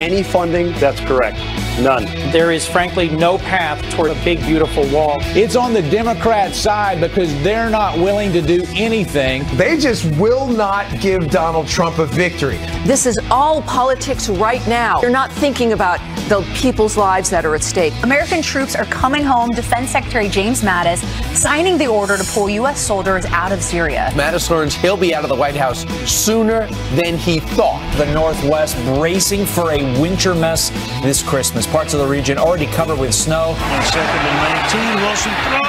Any funding? That's correct. None. There is, frankly, no path toward a big, beautiful wall. It's on the Democrat side because they're not willing to do anything. They just will not give Donald Trump a victory. This is all politics right now. You're not thinking about the people's lives that are at stake. American troops are coming home. Defense Secretary James Mattis signing the order to pull U.S. soldiers out of Syria. Mattis learns he'll be out of the White House sooner than he thought. The Northwest bracing for a winter mess this Christmas. Parts of the region already covered with snow. 2nd and 19. Wilson throws.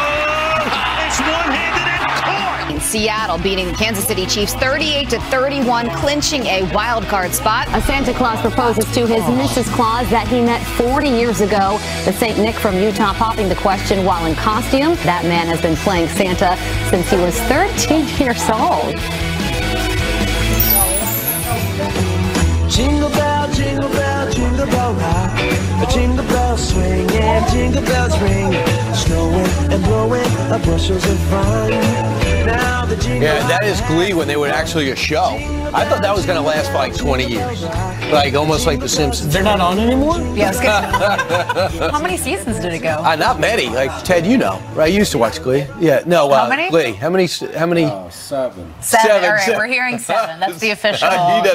It's one-handed and caught. In Seattle, beating the Kansas City Chiefs 38-31, clinching a wild card spot. A Santa Claus proposes to his Mrs. Claus that he met 40 years ago. The St. Nick from Utah popping the question while in costume. That man has been playing Santa since he was 13 years old. Jingle bell, jingle bell, jingle bell rock. A jingle bell swing and jingle bells ring. Snowing and blowing a bushels of fun. Now the jingle. Yeah, that is Glee when they were actually a show. I thought that was going to last for like 20 years. Like almost like The Simpsons. They're not on anymore? Yes. How many seasons did it go? Not many. Like Ted, you know, right? You used to watch Glee. Yeah. No. How many? Glee. How many? 7. Seven. All right, we're hearing 7. That's the official.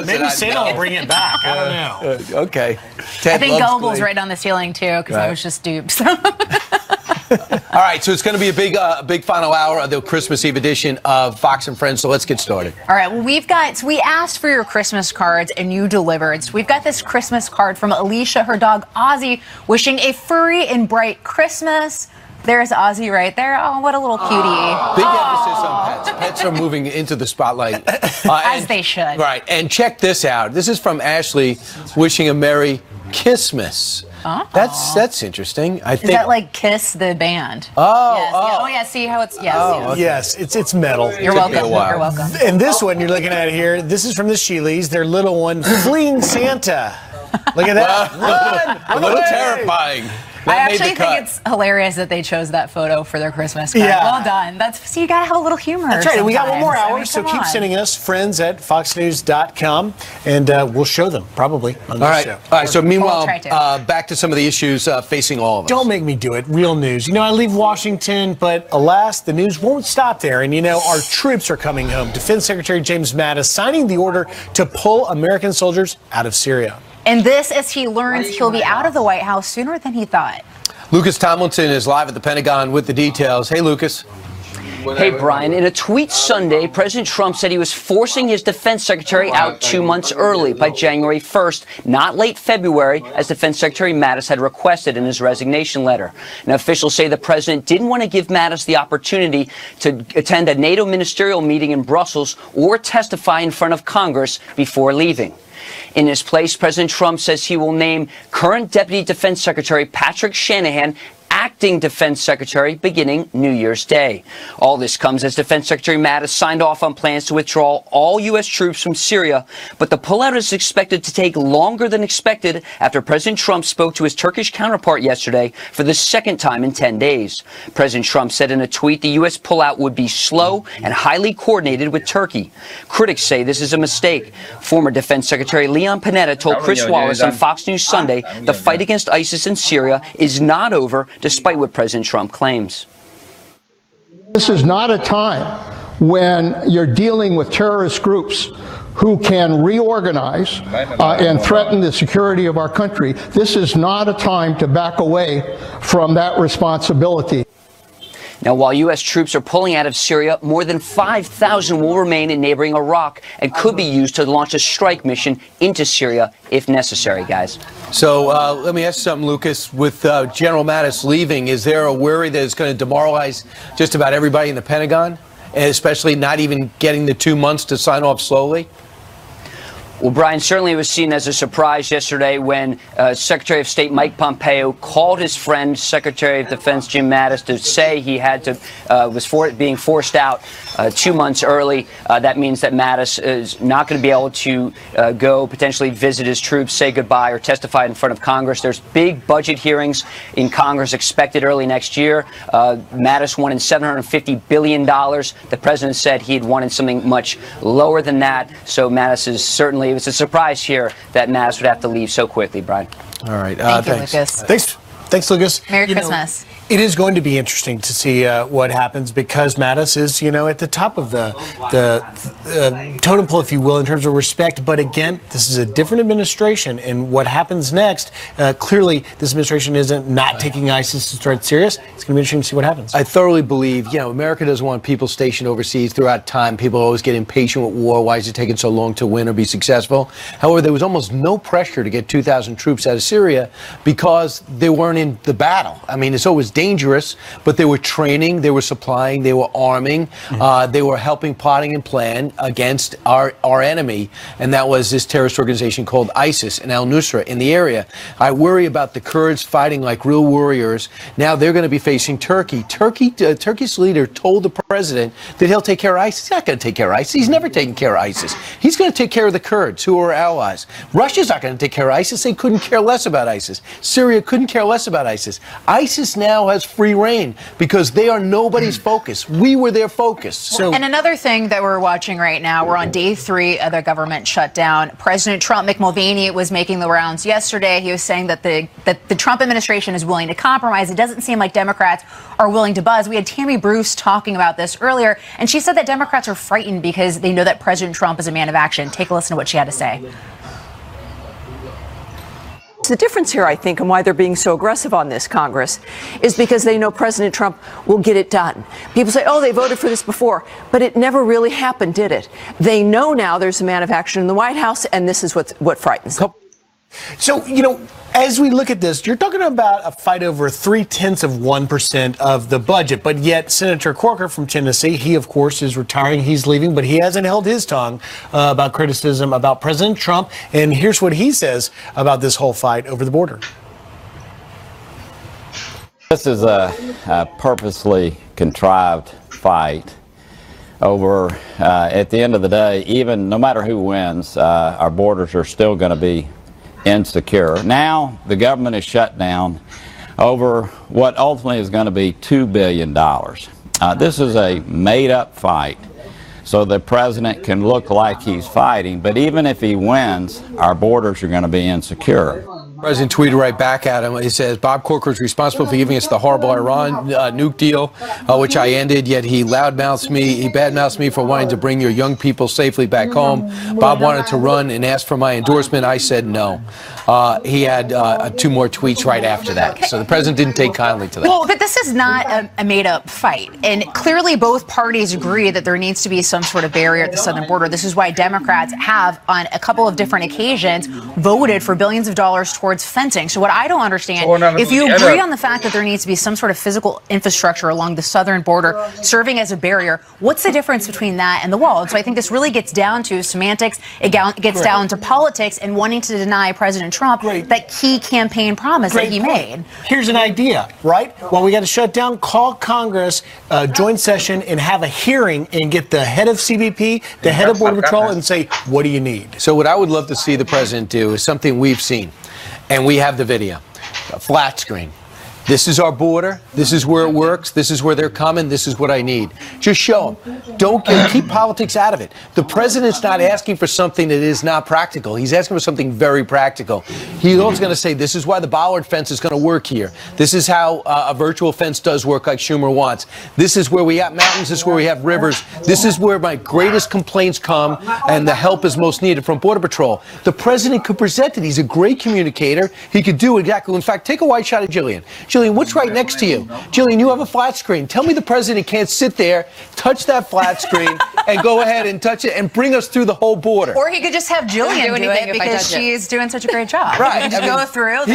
Maybe Santa will bring it back. I don't know. Okay. Ted I think loves Gullibles Glee. right on the ceiling too, because I was just duped. All right, so it's going to be a big final hour of the Christmas Eve edition of Fox and Friends. So let's get started. All right, well, we asked for your Christmas cards and you delivered. So we've got this Christmas card from Alicia, her dog Ozzy, wishing a furry and bright Christmas. There's Ozzy right there. Oh, what a little cutie. Big emphasis on pets. Pets are moving into the spotlight. As they should. Right, and check this out. This is from Ashley wishing a Merry Kissmas. Oh. That's interesting. I think. Is that like Kiss the band? Oh, yes, oh. Yeah. Oh, yeah. See how it's. Yes. Oh, okay. Yes, it's metal. You're welcome. You're welcome. And this one you're looking at here, this is from the Sheelys, their little one fleeing Santa. Look at that. Run, a little away. terrifying. I actually think it's hilarious that they chose that photo for their Christmas card. Yeah. Well done. So you gotta have a little humor. That's right. We got one more sometimes. hour, I mean, so come keep on. sending us friends at foxnews.com, and we'll show them probably on this show. All right. So meanwhile, We'll try to. back to some of the issues facing all of us. Don't make me do it. Real news. You know, I leave Washington, but alas, the news won't stop there. And you know, our troops are coming home. Defense Secretary James Mattis signing the order to pull American soldiers out of Syria. And this as he learns he'll be out of the White House sooner than he thought. Lucas Tomlinson is live at the Pentagon with the details. Hey, Lucas. Hey, Brian. In a tweet Sunday, President Trump said he was forcing his defense secretary out 2 months early, by January 1st, not late February, as Defense Secretary Mattis had requested in his resignation letter. Now, officials say the president didn't want to give Mattis the opportunity to attend a NATO ministerial meeting in Brussels or testify in front of Congress before leaving. In his place, President Trump says he will name current Deputy Defense Secretary Patrick Shanahan acting Defense Secretary beginning New Year's Day. All this comes as Defense Secretary Mattis signed off on plans to withdraw all U.S. troops from Syria, but the pullout is expected to take longer than expected after President Trump spoke to his Turkish counterpart yesterday for the second time in 10 days. President Trump said in a tweet the U.S. pullout would be slow and highly coordinated with Turkey. Critics say this is a mistake. Former Defense Secretary Leon Panetta told Chris Wallace on Fox News Sunday the fight against ISIS in Syria is not over, despite what President Trump claims. This is not a time when you're dealing with terrorist groups who can reorganize and threaten the security of our country. This is not a time to back away from that responsibility. Now, while U.S. troops are pulling out of Syria, more than 5,000 will remain in neighboring Iraq and could be used to launch a strike mission into Syria if necessary, guys. So let me ask you something, Lucas. With General Mattis leaving, is there a worry that it's going to demoralize just about everybody in the Pentagon, and especially not even getting the 2 months to sign off slowly? Well, Brian, certainly it was seen as a surprise yesterday when Secretary of State Mike Pompeo called his friend, Secretary of Defense Jim Mattis, to say he had to being forced out 2 months early. That means that Mattis is not going to be able to go potentially visit his troops, say goodbye, or testify in front of Congress. There's big budget hearings in Congress expected early next year. Mattis wanted $750 billion. The president said he'd wanted something much lower than that. So Mattis is certainly leave. It's a surprise here that Mattis would have to leave so quickly, Brian. All right. Thank you, Thanks. Lucas. Thanks, Lucas. Merry Christmas. It is going to be interesting to see what happens because Mattis is, at the top of the totem pole, if you will, in terms of respect. But again, this is a different administration, and what happens next, clearly this administration isn't not taking ISIS threat serious. It's going to be interesting to see what happens. I thoroughly believe, America doesn't want people stationed overseas throughout time. People always get impatient with war. Why is it taking so long to win or be successful? However, there was almost no pressure to get 2,000 troops out of Syria because they weren't in the battle. I mean, it's always dangerous, but they were training, they were supplying, they were arming, they were helping plotting and plan against our enemy, and that was this terrorist organization called ISIS and al-Nusra in the area. I worry about the Kurds fighting like real warriors. Now they're going to be facing Turkey. Turkey's leader told the president that he'll take care of ISIS. He's not going to take care of ISIS. He's never taken care of ISIS. He's going to take care of the Kurds, who are allies. Russia's not going to take care of ISIS. They couldn't care less about ISIS. Syria couldn't care less about ISIS. ISIS now has free reign because they are nobody's focus. We were their focus. And another thing that we're watching right now, we're on day 3 of the government shutdown. President Trump, Mick Mulvaney, was making the rounds yesterday. He was saying that the Trump administration is willing to compromise. It doesn't seem like Democrats are willing to buzz. We had Tammy Bruce talking about this earlier, and she said that Democrats are frightened because they know that President Trump is a man of action. Take a listen to what she had to say. The difference here, I think, and why they're being so aggressive on this, Congress, is because they know President Trump will get it done. People say, oh, they voted for this before, but it never really happened, did it? They know now there's a man of action in the White House, and this is what frightens them. So, as we look at this, you're talking about a fight over 0.3% of the budget, but yet Senator Corker from Tennessee, he, of course, is retiring. He's leaving, but he hasn't held his tongue about criticism about President Trump. And here's what he says about this whole fight over the border. This is a purposely contrived fight over, at the end of the day, even no matter who wins, our borders are still going to be insecure. Now the government is shut down over what ultimately is going to be $2 billion. This is a made-up fight so the president can look like he's fighting, but even if he wins, our borders are going to be insecure. The president tweeted right back at him. He says, Bob Corker is responsible for giving us the horrible Iran nuke deal, which I ended, yet he badmouths me for wanting to bring your young people safely back home. Bob wanted to run and ask for my endorsement. I said no. He had 2 more tweets right after that. So the president didn't take kindly to that. Well, but this is not a made-up fight. And clearly both parties agree that there needs to be some sort of barrier at the southern border. This is why Democrats have, on a couple of different occasions, voted for billions of dollars towards fencing. So what I don't understand, if you agree on the fact that there needs to be some sort of physical infrastructure along the southern border serving as a barrier, what's the difference between that and the wall? And so I think this really gets down to semantics. It gets down to politics and wanting to deny President Trump that key campaign promise that he made. Here's an idea, right? Well, we got to shut down, call Congress, joint session, and have a hearing and get the head of CBP, the head of Border Patrol, and say, what do you need? So what I would love to see the president do is something we've seen, and we have the video, a flat screen. This is our border. This is where it works. This is where they're coming. This is what I need. Just show them. Keep politics out of it. The president's not asking for something that is not practical. He's asking for something very practical. He's also going to say, this is why the bollard fence is going to work here. This is how a virtual fence does work like Schumer wants. This is where we have mountains. This is where we have rivers. This is where my greatest complaints come and the help is most needed from Border Patrol. The president could present it. He's a great communicator. He could do exactly. In fact, take a wide shot at Jillian. Jillian, what's right next to you? Jillian, you have a flat screen. Tell me the president can't sit there, touch that flat screen, and go ahead and touch it and bring us through the whole border. Or he could just have Jillian do it because she's doing such a great job. Right. He can just go through.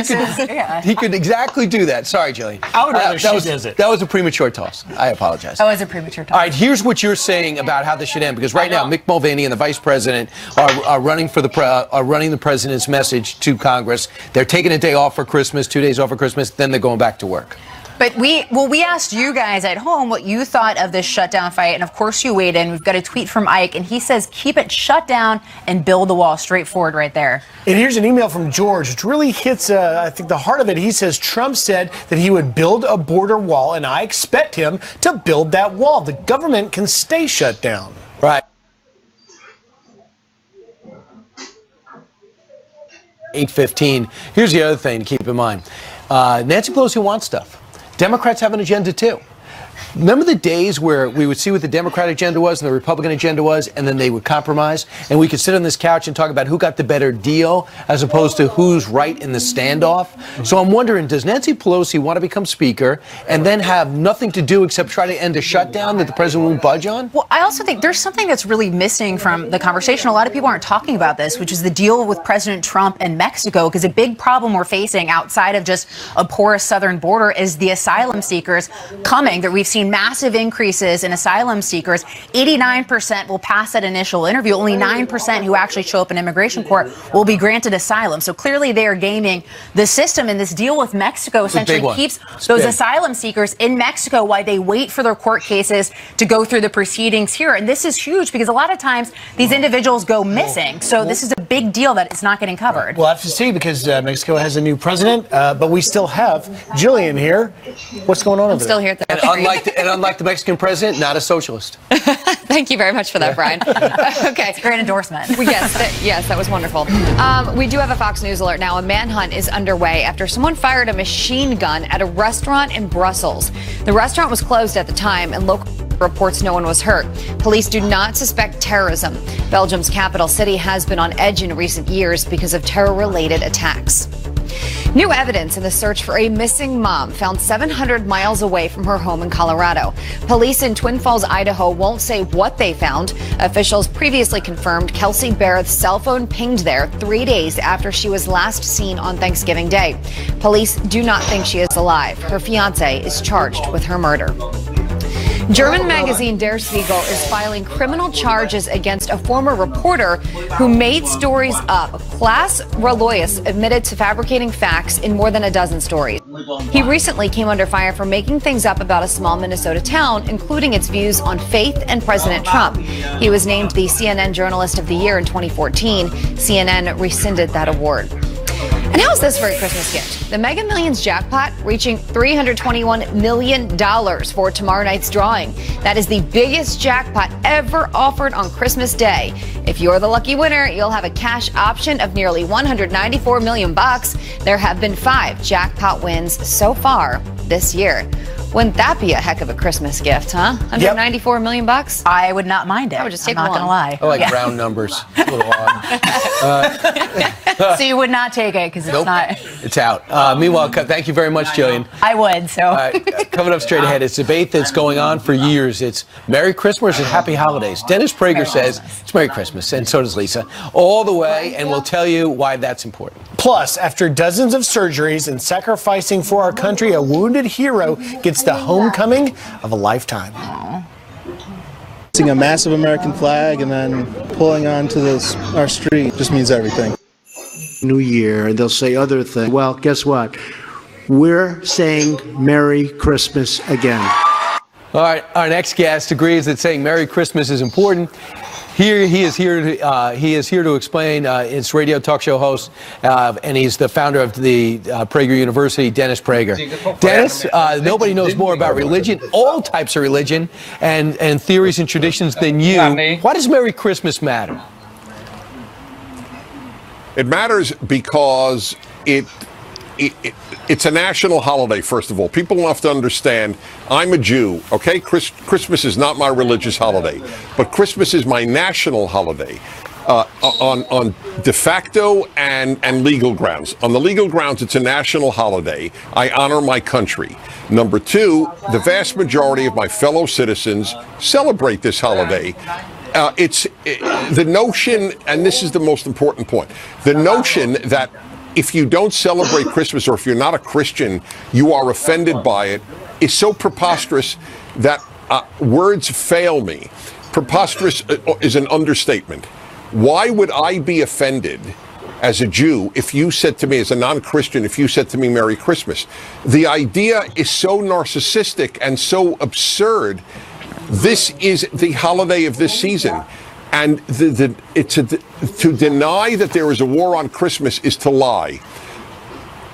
He could exactly do that. Sorry, Jillian. I would rather she does it. That was a premature toss. I apologize. That was a premature toss. All right, here's what you're saying about how this should end, because right now Mick Mulvaney and the vice president are running the president's message to Congress. They're taking a day off for Christmas, 2 days off for Christmas, then they're going back to work. But we asked you guys at home what you thought of this shutdown fight, and of course you weighed in. We've got a tweet from Ike, and he says, keep it shut down and build the wall. Straightforward right there. And here's an email from George, which really hits, I think, the heart of it. He says, Trump said that he would build a border wall, and I expect him to build that wall. The government can stay shut down. Right. 8:15. Here's the other thing to keep in mind. Nancy Pelosi wants stuff. Democrats have an agenda too. Remember the days where we would see what the Democratic agenda was and the Republican agenda was, and then they would compromise, and we could sit on this couch and talk about who got the better deal as opposed to who's right in the standoff? So I'm wondering, does Nancy Pelosi want to become Speaker and then have nothing to do except try to end a shutdown that the president won't budge on? Well, I also think there's something that's really missing from the conversation. A lot of people aren't talking about this, which is the deal with President Trump and Mexico, because a big problem we're facing outside of just a porous southern border is the asylum seekers coming, that we've seen massive increases in asylum seekers. 89% will pass that initial interview. Only 9% who actually show up in immigration court will be granted asylum. So clearly they are gaming the system, and this deal with Mexico essentially keeps those asylum seekers in Mexico while they wait for their court cases to go through the proceedings here. And this is huge because a lot of times these individuals go missing. So this is a big deal that is not getting covered. We'll have to see because Mexico has a new president, but we still have Jillian here. What's going on over there? Still here at the And unlike the Mexican president, not a socialist. Thank you very much for that, Brian. Okay. Great endorsement. Yes, that was wonderful. We do have a Fox News alert now. A manhunt is underway after someone fired a machine gun at a restaurant in Brussels. The restaurant was closed at the time, and local reports no one was hurt. Police do not suspect terrorism. Belgium's capital city has been on edge in recent years because of terror-related attacks. New evidence in the search for a missing mom found 700 miles away from her home in Colorado. Police in Twin Falls, Idaho won't say what they found. Officials previously confirmed Kelsey Barrett's cell phone pinged there 3 days after she was last seen on Thanksgiving Day. Police do not think she is alive. Her fiance is charged with her murder. German magazine Der Spiegel is filing criminal charges against a former reporter who made stories up. Klaas Raloyes admitted to fabricating facts in more than a dozen stories. He recently came under fire for making things up about a small Minnesota town, including its views on faith and President Trump. He was named the CNN Journalist of the Year in 2014. CNN rescinded that award. And how's this for a Christmas gift? The Mega Millions jackpot reaching $321 million for tomorrow night's drawing. That is the biggest jackpot ever offered on Christmas Day. If you're the lucky winner, you'll have a cash option of nearly $194 million. There have been 5 jackpot wins so far this year. Wouldn't that be a heck of a Christmas gift, huh? $194 million? I would not mind it. I would just take I'm not one. going to lie. I like round numbers. It's a little odd. So you would not take it because it's not. It's out. Meanwhile, thank you very much, Jillian. I would, so. Coming up straight ahead, it's a debate that's going on for years. It's Merry Christmas and Happy Holidays. Dennis Prager says it's Merry Christmas, and so does Lisa. All the way, and we'll tell you why that's important. Plus, after dozens of surgeries and sacrificing for our country, a wounded hero gets the homecoming of a lifetime. Seeing a massive American flag and then pulling onto our street just means everything. New Year, and they'll say other things. Well, guess what? We're saying Merry Christmas again. All right, our next guest agrees that saying Merry Christmas is important. He is here to explain. It's radio talk show host, and he's the founder of the Prager University, Dennis Prager. Dennis, nobody knows more about religion, all types of religion, and theories and traditions than you. Why does Merry Christmas matter? It matters because it's a national holiday, first of all. People have to understand, I'm a Jew, okay? Christmas is not my religious holiday, but Christmas is my national holiday on de facto and legal grounds. On the legal grounds, it's a national holiday. I honor my country. Number 2, the vast majority of my fellow citizens celebrate this holiday. It's the notion, and this is the most important point, the notion that if you don't celebrate Christmas or if you're not a Christian, you are offended by it, is so preposterous that words fail me. Preposterous is an understatement. Why would I be offended as a Jew if you said to me, as a non-Christian, if you said to me Merry Christmas? The idea is so narcissistic and so absurd. This is the holiday of this season. And to deny that there is a war on Christmas is to lie.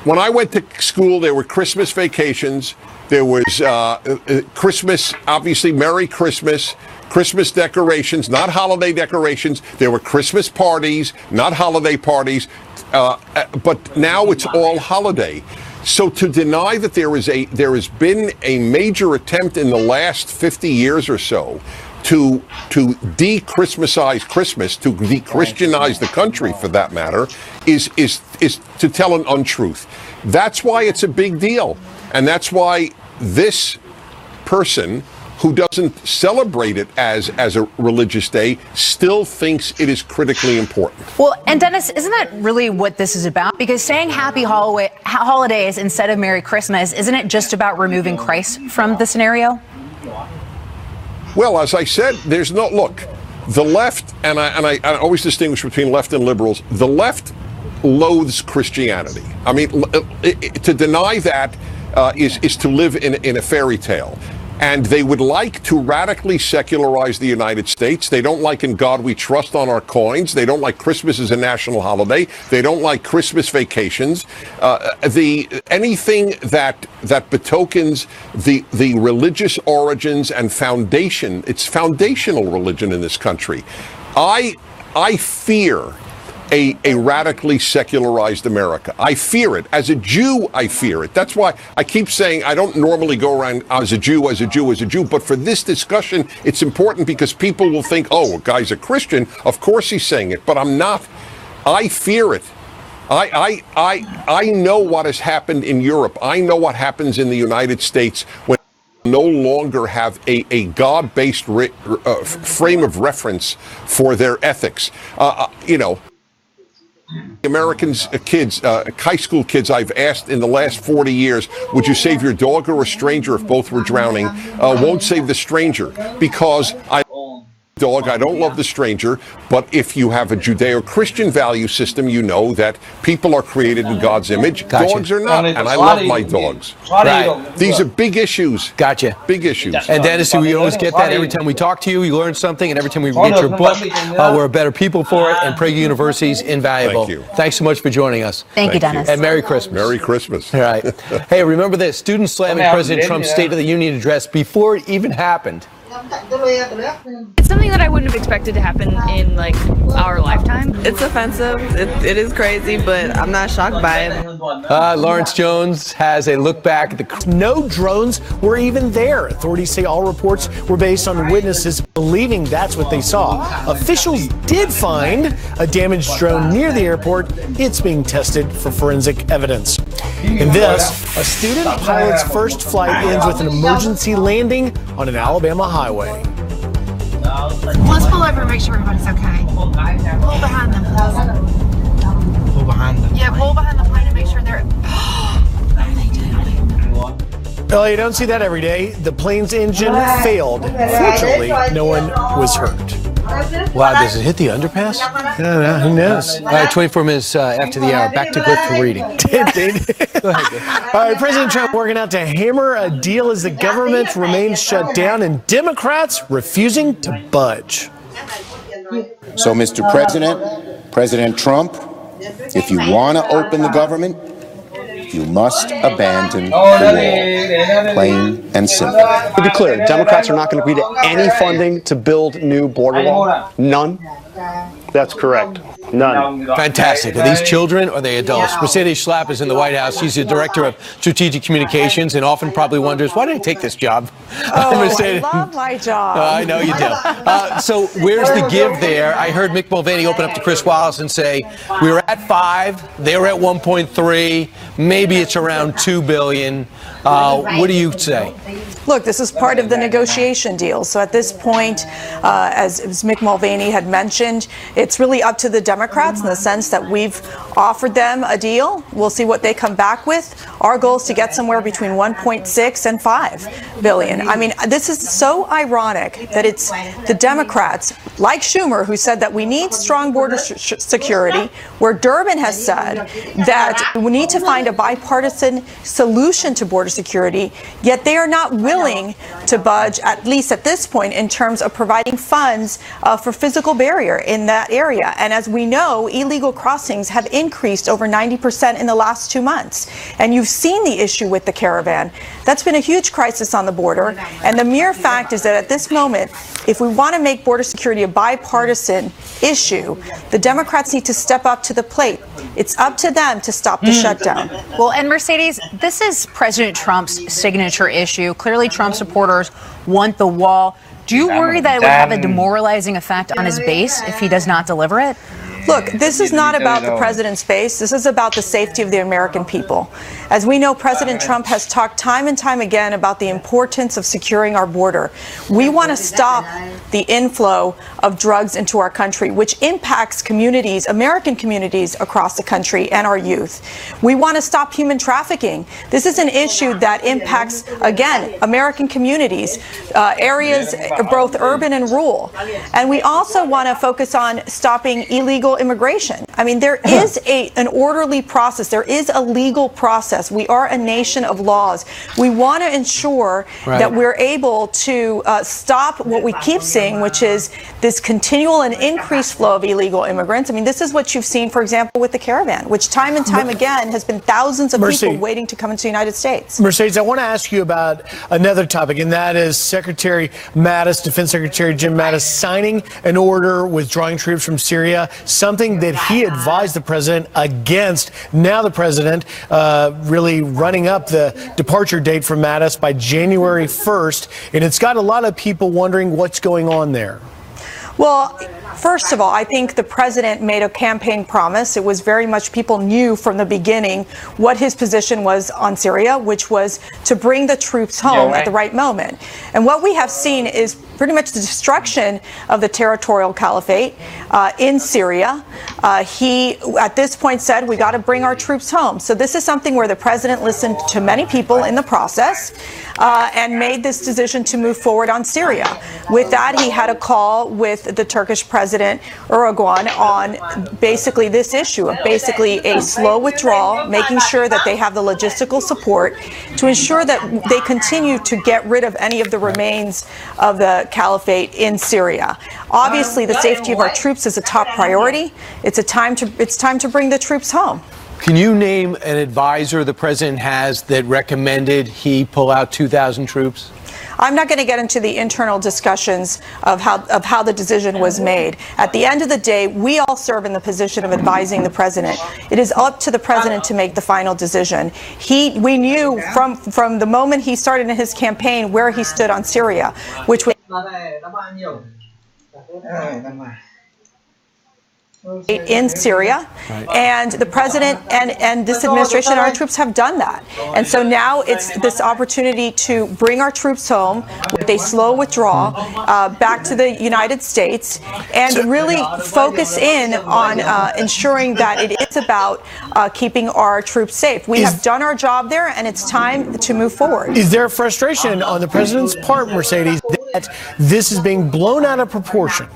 When I went to school, there were Christmas vacations. There was Christmas, obviously, Merry Christmas. Christmas decorations, not holiday decorations. There were Christmas parties, not holiday parties. But now it's all holiday. So to deny that there has been a major attempt in the last 50 years or so to de-Christmasize Christmas, to de-Christianize the country for that matter, is to tell an untruth. That's why it's a big deal. And that's why this person who doesn't celebrate it as a religious day still thinks it is critically important. Well, and Dennis, isn't that really what this is about? Because saying happy holidays instead of Merry Christmas, isn't it just about removing Christ from the scenario? Well, as I said, there's no, look, the left, and I always distinguish between left and liberals, the left loathes Christianity. I mean, to deny that is to live in a fairy tale. And they would like to radically secularize the United States. They don't like In God We Trust on our coins. They don't like Christmas as a national holiday. They don't like Christmas vacations. Anything that betokens the religious origins and foundation, it's foundational religion in this country. I fear a radically secularized America. I fear it. As a Jew, I fear it. That's why I keep saying I don't normally go around as a Jew, but for this discussion, it's important because people will think, oh, a guy's a Christian, of course he's saying it, but I'm not. I fear it. I know what has happened in Europe. I know what happens in the United States when no longer have a God-based frame of reference for their ethics. Americans, kids, high school kids, I've asked in the last 40 years, would you save your dog or a stranger if both were drowning? Won't save the stranger because I don't love the stranger, but if you have a Judeo-Christian value system, you know that people are created in God's image. Gotcha. Dogs are not, and I love my dogs. Right. These are big issues. Gotcha. Big issues. And Dennis, we always get that every time we talk to you. You learn something, and every time we read your book, we're better people for it, and Prager University is invaluable. Thank you. Thanks so much for joining us. Thank you, Dennis. And Merry Christmas. Merry Christmas. All right. Hey, remember this. Students slamming President Trump's State of the Union address before it even happened. It's something that I wouldn't have expected to happen in our lifetime. It's offensive. It is crazy, but I'm not shocked by it. Lawrence Jones has a look back at the... No drones were even there. Authorities say all reports were based on witnesses believing that's what they saw. Officials did find a damaged drone near the airport. It's being tested for forensic evidence. In this, a student pilot's first flight ends with an emergency landing on an Alabama highway. Let's pull over and make sure everybody's okay. Pull behind them. Pull behind them. Yeah, pull behind the plane and make sure they're... Well, you don't see that every day. The plane's engine failed. Fortunately, no one was hurt. Wow, does it hit the underpass? Yeah, who knows? All right, 24 minutes after the hour. Back to Griff for reading. Go ahead. All right, President Trump working out to hammer a deal as the government remains shut down and Democrats refusing to budge. So, Mr. President, President Trump, if you want to open the government, you must abandon the wall, plain and simple. To be clear, Democrats are not going to agree to any funding to build new border wall. None? That's correct. None. Fantastic. Are these children or are they adults? Mercedes Schlapp is in the White House. She's the director of strategic communications and often probably wonders, why did I take this job? Oh, Mercedes. I love my job. I know you do. So where's the give there? I heard Mick Mulvaney open up to Chris Wallace and say, we were at 5, they were at 1.3, maybe it's around $2 billion. What do you say? Look, this is part of the negotiation deal. So at this point, as Mick Mulvaney had mentioned, it's really up to the Democrats in the sense that we've offered them a deal. We'll see what they come back with. Our goal is to get somewhere between 1.6 and 5 billion. I mean, this is so ironic that it's the Democrats, like Schumer, who said that we need strong border security, where Durbin has said that we need to find a bipartisan solution to border security, yet they are not willing to budge, at least at this point, in terms of providing funds for physical barrier in that area. And as we we know illegal crossings have increased over 90% in the last 2 months. And you've seen the issue with the caravan. That's been a huge crisis on the border. And the mere fact is that at this moment, if we want to make border security a bipartisan issue, the Democrats need to step up to the plate. It's up to them to stop the shutdown. Well, and Mercedes, this is President Trump's signature issue. Clearly, Trump supporters want the wall. Do you worry that it would have a demoralizing effect on his base if he does not deliver it? Look, this is not about the president's base. This is about the safety of the American people. As we know, President Trump has talked time and time again about the importance of securing our border. We want to stop the inflow of drugs into our country, which impacts communities, American communities across the country and our youth. We want to stop human trafficking. This is an issue that impacts, again, American communities, areas both urban and rural. And we also want to focus on stopping illegal immigration. I mean, there is an orderly process. There is a legal process. We are a nation of laws. We want to ensure that we're able to stop what we keep seeing, which is this continual and increased flow of illegal immigrants. I mean, this is what you've seen, for example, with the caravan, which time and time again has been thousands of people waiting to come into the United States. Mercedes, I want to ask you about another topic, and that is Secretary Mattis, Defense Secretary Jim Mattis, signing an order withdrawing troops from Syria, something that he advised the president against. Now the president really running up the departure date for Mattis by January 1st, and it's got a lot of people wondering what's going on there. Well, first of all, I think the president made a campaign promise. It was very much, people knew from the beginning what his position was on Syria, which was to bring the troops home at the right moment. And what we have seen is pretty much the destruction of the territorial caliphate in Syria. He, at this point, said, we got to bring our troops home. So this is something where the president listened to many people in the process and made this decision to move forward on Syria. With that, he had a call with the Turkish President Erdogan on basically this issue of basically a slow withdrawal, making sure that they have the logistical support to ensure that they continue to get rid of any of the remains of the caliphate in Syria. Obviously, the safety of our troops is a top priority. It's time to bring the troops home. Can you name an advisor the president has that recommended he pull out 2,000 troops? I'm not going to get into the internal discussions of how the decision was made. At the end of the day, we all serve in the position of advising the president. It is up to the president to make the final decision. We knew from the moment he started in his campaign where he stood on Syria, which was in Syria, and the president and this administration and our troops have done that. And so now it's this opportunity to bring our troops home with a slow withdrawal back to the United States and really focus in on ensuring that it is about keeping our troops safe. We have done our job there, and it's time to move forward. Is there frustration on the president's part, Mercedes, that this is being blown out of proportion?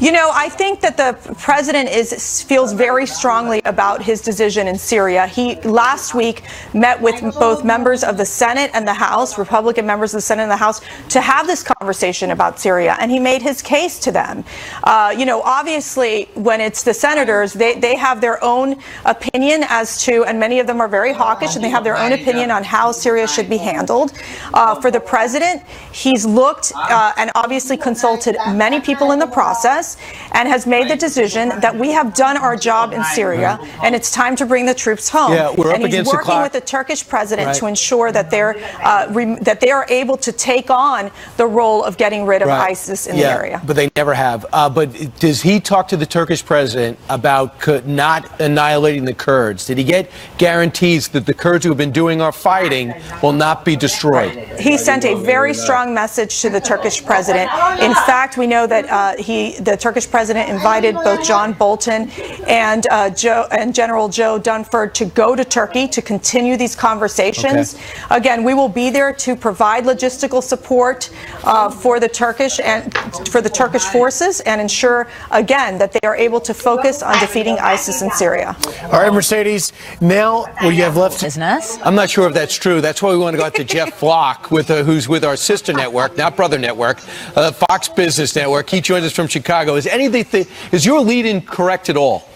You know, I think that the president feels very strongly about his decision in Syria. He last week met with both members of the Senate and the House, Republican members of the Senate and the House, to have this conversation about Syria, and he made his case to them. You know, obviously, when it's the senators, they have their own opinion as to, and many of them are very hawkish, and they have their own opinion on how Syria should be handled. For the president, he's looked and obviously consulted many people in the process, and has made the decision that we have done our job in Syria, and it's time to bring the troops home. Yeah, we're and up he's against working the clock. with the Turkish president to ensure that they are able to take on the role of getting rid of ISIS in the area. But they never have. But does he talk to the Turkish president about not annihilating the Kurds? Did he get guarantees that the Kurds who have been doing our fighting will not be destroyed? He sent a very strong message to the Turkish president. In fact, we know that the Turkish president invited both John Bolton and General Joe Dunford to go to Turkey to continue these conversations. Okay. Again, we will be there to provide logistical support for the Turkish forces and ensure again that they are able to focus on defeating ISIS in Syria. All right, Mercedes. Now, what do you have left? Business. I'm not sure if that's true. That's why we want to go out to Jeff Flock, who's with our sister network, not brother network, Fox Business Network. He joins us from Chicago. Chicago. Is your lead-in correct at all?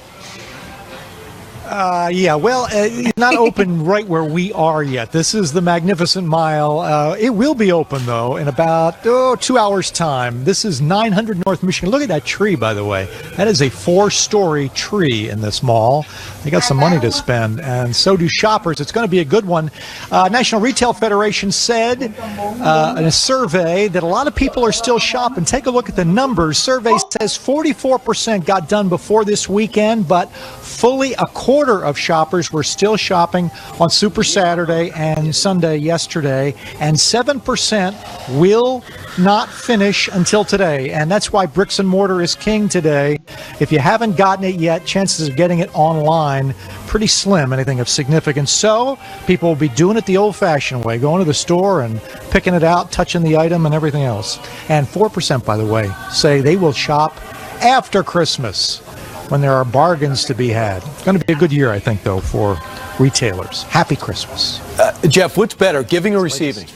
Yeah, well, it's not open right where we are yet. This is the Magnificent Mile. It will be open, though, in about 2 hours' time. This is 900 North Michigan. Look at that tree, by the way. That is a 4-story tree in this mall. They got some money to spend, and so do shoppers. It's going to be a good one. National Retail Federation said in a survey that a lot of people are still shopping. Take a look at the numbers. Survey says 44% got done before this weekend, but fully a quarter of shoppers were still shopping on Super Saturday and Sunday yesterday, and 7% will not finish until today. And that's why bricks and mortar is king today. If you haven't gotten it yet, chances of getting it online pretty slim, anything of significance. So people will be doing it the old-fashioned way, going to the store and picking it out, touching the item and everything else. And 4%, by the way, say they will shop after Christmas when there are bargains to be had. It's going to be a good year, I think, though, for retailers. Happy Christmas. Jeff, what's better, giving or receiving?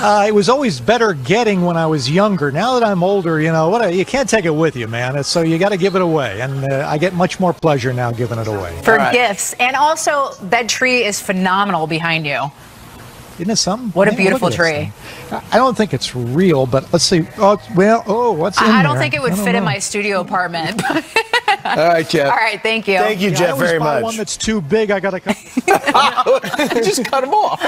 It was always better getting when I was younger. Now that I'm older, you can't take it with you, man. So you got to give it away. And I get much more pleasure now giving it away. For gifts. And also, that tree is phenomenal behind you. Isn't it something? What a beautiful tree. I don't think it's real, but let's see. What's in there? I don't think it would fit in my studio apartment. All right, Jeff. All right, thank you. Thank you, Jeff, very much. One that's too big, I got to cut. Just cut them off.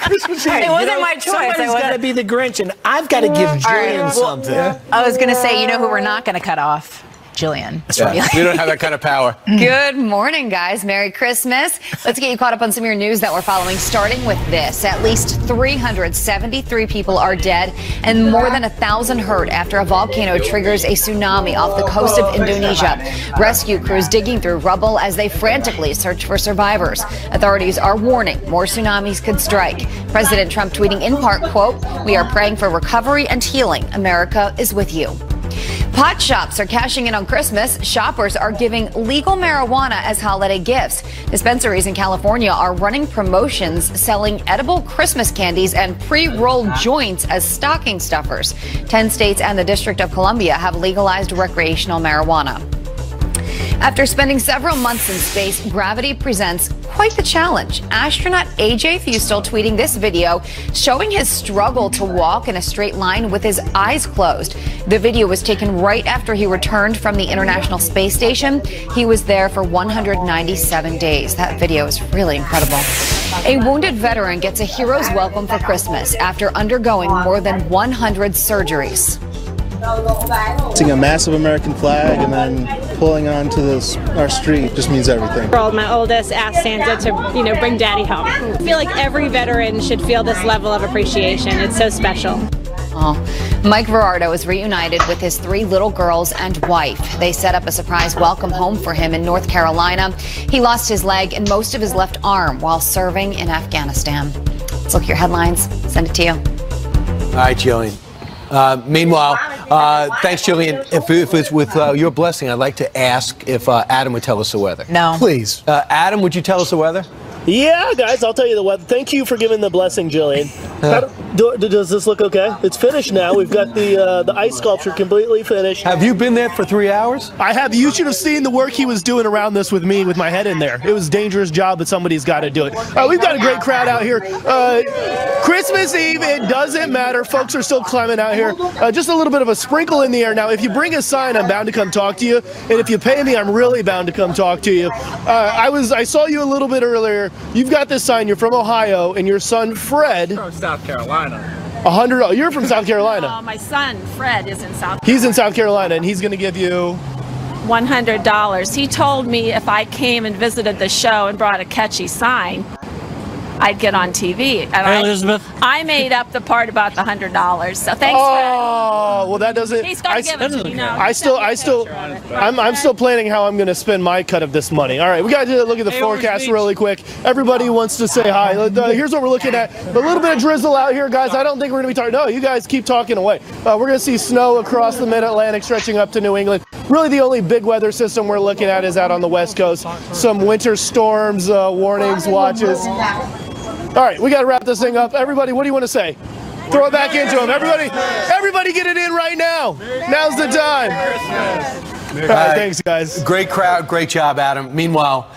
Christmas Eve. It wasn't my choice. Somebody's got to be the Grinch, and I've got to give Jillian something. I was going to say, you know who we're not going to cut off? Jillian. Yeah, we don't have that kind of power. Good morning, guys. Merry Christmas. Let's get you caught up on some of your news that we're following, starting with this. At least 373 people are dead and more than 1,000 hurt after a volcano triggers a tsunami off the coast of Indonesia. Rescue crews digging through rubble as they frantically search for survivors. Authorities are warning more tsunamis could strike. President Trump tweeting in part, quote, "We are praying for recovery and healing. America is with you." Pot shops are cashing in on Christmas. Shoppers are giving legal marijuana as holiday gifts. Dispensaries in California are running promotions selling edible Christmas candies and pre-rolled joints as stocking stuffers. 10 states and the District of Columbia have legalized recreational marijuana. After spending several months in space, Gravity presents quite the challenge. Astronaut AJ Fustel tweeting this video showing his struggle to walk in a straight line with his eyes closed. The video was taken right after he returned from the International Space Station. He was there for 197 days. That video is really incredible. A wounded veteran gets a hero's welcome for Christmas after undergoing more than 100 surgeries. Seeing a massive American flag and then pulling onto our street just means everything. My oldest asked Santa to, bring Daddy home. I feel like every veteran should feel this level of appreciation. It's so special. Mike Verardo is reunited with his 3 little girls and wife. They set up a surprise welcome home for him in North Carolina. He lost his leg and most of his left arm while serving in Afghanistan. Let's look at your headlines. Send it to you. All right, Jillian. Meanwhile, thanks, Jillian. If it's with your blessing, I'd like to ask if Adam would tell us the weather. No. Please. Adam, would you tell us the weather? Yeah, guys, I'll tell you the weather. Thank you for giving the blessing, Jillian. Does this look okay? It's finished now. We've got the ice sculpture completely finished. Have you been there for 3 hours? I have. You should have seen the work he was doing around this with me, with my head in there. It was a dangerous job, but somebody's got to do it. We've got a great crowd out here. Christmas Eve, it doesn't matter. Folks are still climbing out here. Just a little bit of a sprinkle in the air. Now, if you bring a sign, I'm bound to come talk to you. And if you pay me, I'm really bound to come talk to you. I saw you a little bit earlier. You've got this sign. You're from Ohio, and your son, Fred. From South Carolina. $100. You're from South Carolina. My son, Fred, is in South Carolina. He's in South Carolina, and he's going to give you $100. He told me if I came and visited the show and brought a catchy sign, I'd get on TV. And Elizabeth. I made up the part about the $100. So thanks, Fred. Oh, well, that doesn't. He's got to give it to me now. I'm still planning how I'm going to spend my cut of this money. All right, we got to look at the forecast really quick. Everybody wants to say hi. Here's what we're looking at. A little bit of drizzle out here, guys. I don't think we're going to be talking. No, you guys keep talking away. We're going to see snow across the mid-Atlantic, stretching up to New England. Really, the only big weather system we're looking at is out on the West Coast. Some winter storms, warnings, watches. All right, we got to wrap this thing up. Everybody, what do you want to say? Throw it back into him. Everybody get it in right now. Now's the time. All right, thanks, guys. Great crowd, great job, Adam. Meanwhile,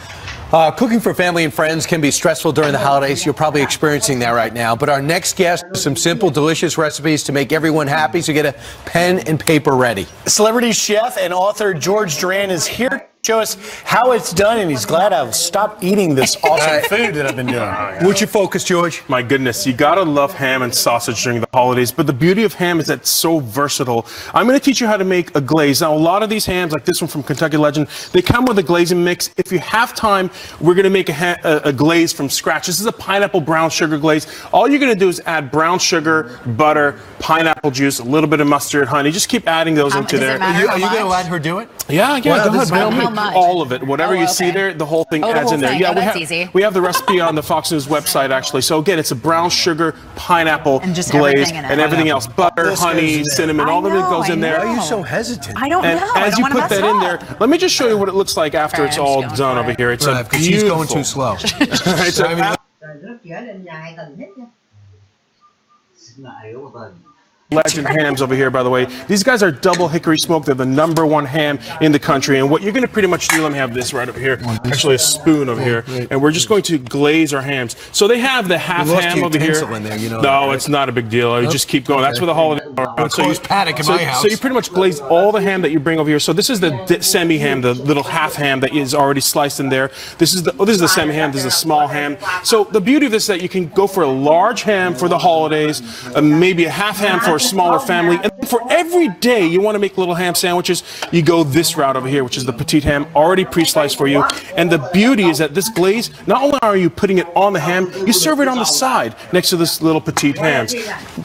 cooking for family and friends can be stressful during the holidays. You're probably experiencing that right now. But our next guest has some simple, delicious recipes to make everyone happy, so get a pen and paper ready. Celebrity chef and author George Duran is here to show us how it's done, and he's glad I've stopped eating this awesome food that I've been doing. What's your focus, George? My goodness, you gotta love ham and sausage during the holidays, but the beauty of ham is that it's so versatile. I'm gonna teach you how to make a glaze. Now, a lot of these hams, like this one from Kentucky Legend, they come with a glazing mix. If you have time, we're gonna make a glaze from scratch. This is a pineapple brown sugar glaze. All you're gonna do is add brown sugar, butter, pineapple juice, a little bit of mustard, honey. Just keep adding those into there. Are you gonna let her do it? Yeah, Well, go this ahead. is Bill. much? All of it. Whatever you see there, the whole thing adds whole in there. thing. Yeah, Oh, that's easy. we have the recipe on the Fox News website, actually. So again, it's a brown sugar pineapple And just glaze everything in it. and everything else. Butter, This honey, goes in cinnamon, all of it goes in there. Why are you so hesitant? I don't And know. I as don't you wanna put mess that it in up. there, let me just show you what it looks like after it's all done over here. It's a Because she's going beautiful. too slow. It's a Legend hams over here, by the way. These guys are double hickory smoked. They're the #1 ham in the country. And what you're going to pretty much do, let me have this right over here. Actually, a spoon over here. And we're just going to glaze our hams. So they have the half You lost ham your over here. utensil in there, you know that, No, right? it's not a big deal. You just keep going. That's where the holiday. So use paddock in my house. So you pretty much glaze all the ham that you bring over here. So this is the semi ham, the little half ham that is already sliced in there. This is the semi ham. This is the small ham. So the beauty of this is that you can go for a large ham for the holidays, maybe a half ham for a smaller family. And for every day you want to make little ham sandwiches, you go this route over here, which is the petite ham, already pre-sliced for you. And the beauty is that this glaze, not only are you putting it on the ham, you serve it on the side next to this little petite hams.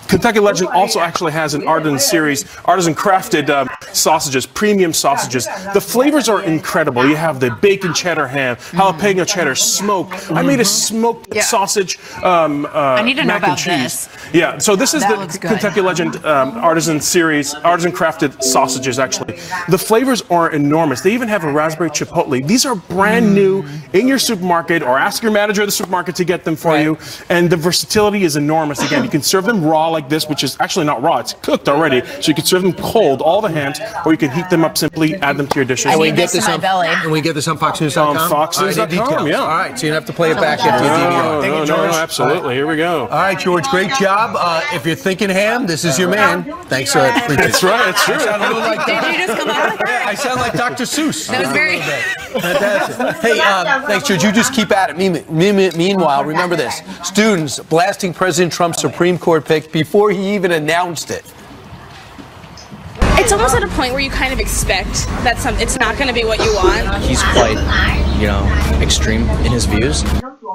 Kentucky Legend also actually has an artisan series, artisan crafted sausages, premium sausages. The flavors are incredible. You have the bacon cheddar ham, jalapeno cheddar, smoked. I made a smoked sausage I need to know mac and about cheese. this. Yeah, so this is That the looks good. Kentucky Legend artisan series, artisan crafted sausages, actually. The flavors are enormous. They even have a raspberry chipotle. These are brand new in your supermarket, or ask your manager at the supermarket to get them for you. And the versatility is enormous. Again, you can serve them raw like this, which is actually not raw, it's cooked already. So you can serve them cold, all the hams, or you can heat them up simply, add them to your dishes. And we need get this this in my on belly. And we get this on FoxNews.com. On FoxNews.com, yeah. All right, so you don't have to play it back after you No, DVR. no, absolutely. Here we go. All right, George, great job. If you're thinking ham, this is your man. Thanks for that. That's right, that's true. I sound a little like Did you just come up with that? I sound like Dr. Seuss. That was very. Fantastic. Hey, thanks, George. You just keep at it. Meanwhile, remember this. Students blasting President Trump's Supreme Court pick before he even announced it. It's almost at a point where you kind of expect that it's not going to be what you want. He's quite, extreme in his views.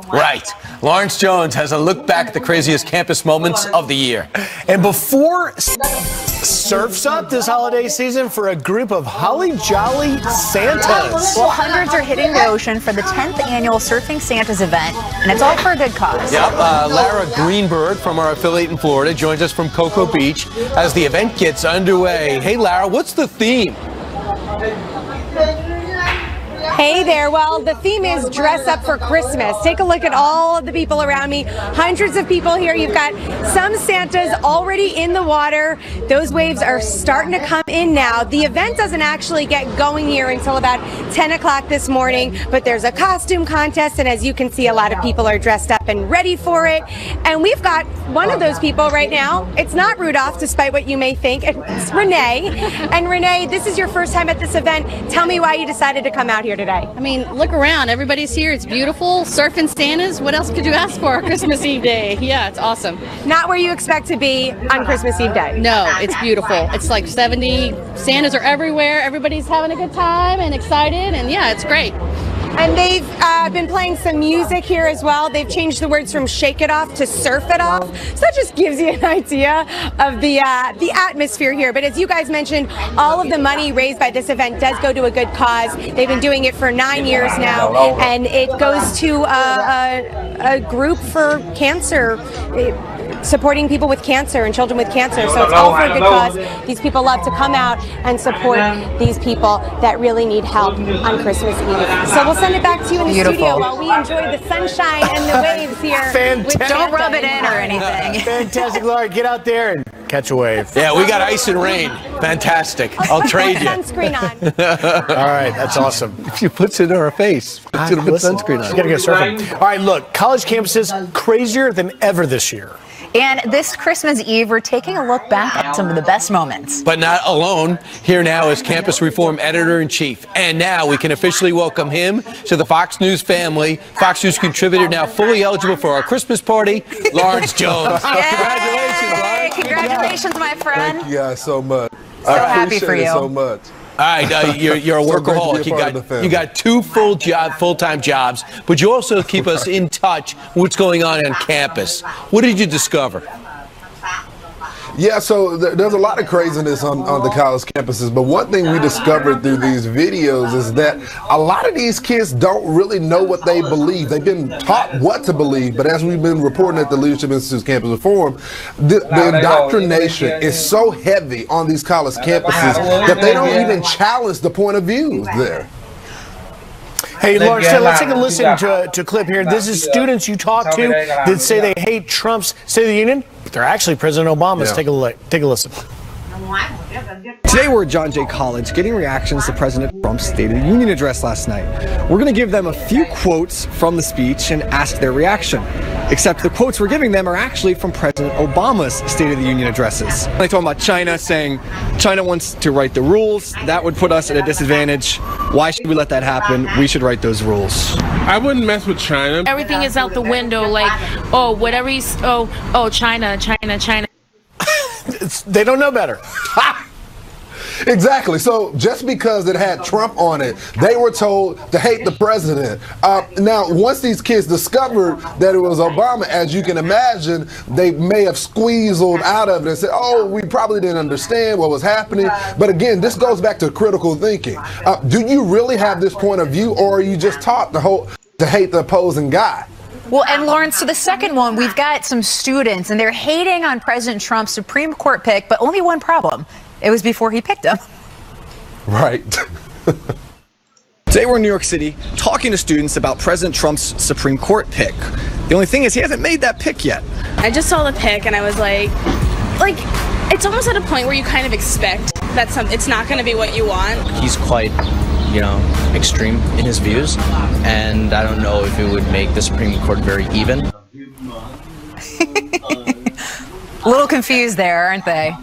Right. Lawrence Jones has a look back at the craziest campus moments of the year. And before surfs up this holiday season for a group of holly jolly Santas. Well, hundreds are hitting the ocean for the 10th annual Surfing Santas event, and it's all for a good cause. Yep, Lara Greenberg from our affiliate in Florida joins us from Cocoa Beach as the event gets underway. Hey, Lara, what's the theme? Hey there. Well, the theme is dress up for Christmas. Take a look at all of the people around me. Hundreds of people here. You've got some Santas already in the water. Those waves are starting to come in now. The event doesn't actually get going here until about 10 o'clock this morning, but there's a costume contest, and as you can see, a lot of people are dressed up and ready for it. And we've got one of those people right now. It's not Rudolph, despite what you may think. It's Renee. And Renee, this is your first time at this event. Tell me why you decided to come out here today. I mean, look around. Everybody's here. It's beautiful. Surfing Santas. What else could you ask for on Christmas Eve day? Yeah, it's awesome. Not where you expect to be on Christmas Eve day. No, it's beautiful. It's like 70 Santas are everywhere. Everybody's having a good time and excited, and yeah, it's great. And they've been playing some music here as well. They've changed the words from shake it off to surf it off. So that just gives you an idea of the atmosphere here. But as you guys mentioned, all of the money raised by this event does go to a good cause. They've been doing it for 9 years now, and it goes to a group for cancer supporting people with cancer and children with cancer. So it's all for a good cause. These people love to come out and support these people that really need help on Christmas Eve. So we'll send it back to you in the studio while we enjoy the sunshine and the waves here. Fantastic. Don't rub it in or anything. Fantastic, Laura. Get out there and catch a wave. Yeah, we got ice and rain. Fantastic. I'll trade you. Sunscreen on. All right, that's awesome. She puts it in her face. She's going to put sunscreen on. She's got to go surfing. All right, look, college campuses crazier than ever this year. And this Christmas Eve, we're taking a look back at some of the best moments. But not alone. Here now is Campus Reform Editor-in-Chief. And now we can officially welcome him to the Fox News family. Fox News contributor now fully eligible for our Christmas party, Lawrence Jones. Congratulations, Lawrence. Congratulations, my friend. Thank you guys so much. So happy for appreciate it you. so much. All right, you're a So great to workaholic. be a part of the family. You got two full-time jobs, but you also keep us in touch with what's going on campus. What did you discover? Yeah, so there's a lot of craziness on the college campuses, but one thing we discovered through these videos is that a lot of these kids don't really know what they believe. They've been taught what to believe, but as we've been reporting at the Leadership Institute's Campus Reform, the indoctrination is so heavy on these college campuses that they don't even challenge the point of view there. Hey, Lawrence, let's take a listen to a clip here. This is students you talked to that say they hate Trump's State of the Union, but they're actually President Obama's. Yeah. Take a listen. Today we're at John Jay College getting reactions to President Trump's State of the Union address last night. We're going to give them a few quotes from the speech and ask their reaction. Except the quotes we're giving them are actually from President Obama's State of the Union addresses. They talk about China, saying China wants to write the rules. That would put us at a disadvantage. Why should we let that happen? We should write those rules. I wouldn't mess with China. Everything is out the window, like, oh, whatever he's, China. They don't know better. Exactly. So just because it had Trump on it, they were told to hate the president. Now, once these kids discovered that it was Obama, as you can imagine, they may have squeezed out of it and said, oh, we probably didn't understand what was happening. But again, this goes back to critical thinking. Do you really have this point of view, or are you just taught to hate the opposing guy? Well, and Lawrence, so the second one, we've got some students, and they're hating on President Trump's Supreme Court pick, but only one problem. It was before he picked him. Right. Today we're in New York City talking to students about President Trump's Supreme Court pick. The only thing is he hasn't made that pick yet. I just saw the pick and I was like, it's almost at a point where you kind of expect that it's not going to be what you want. He's quite, extreme in his views, and I don't know if it would make the Supreme Court very even. A little confused there, aren't they?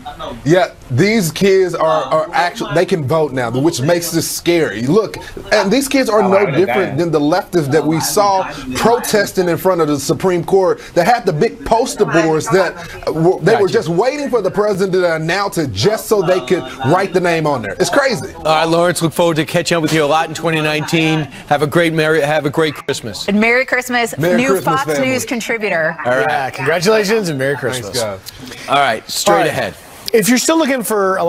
Yeah, these kids are actually, they can vote now, which makes this scary. Look, and these kids are no different than the leftists that we saw protesting in front of the Supreme Court that had the big poster boards that they were just waiting for the president to announce it just so they could write the name on there. It's crazy. All right, Lawrence, look forward to catching up with you a lot in 2019. Have a great Christmas. And Merry Christmas, Merry new Christmas, Fox family. News contributor. All right. Yeah, congratulations and Merry Christmas. Thanks, guys. All right, straight ahead. If you're still looking for a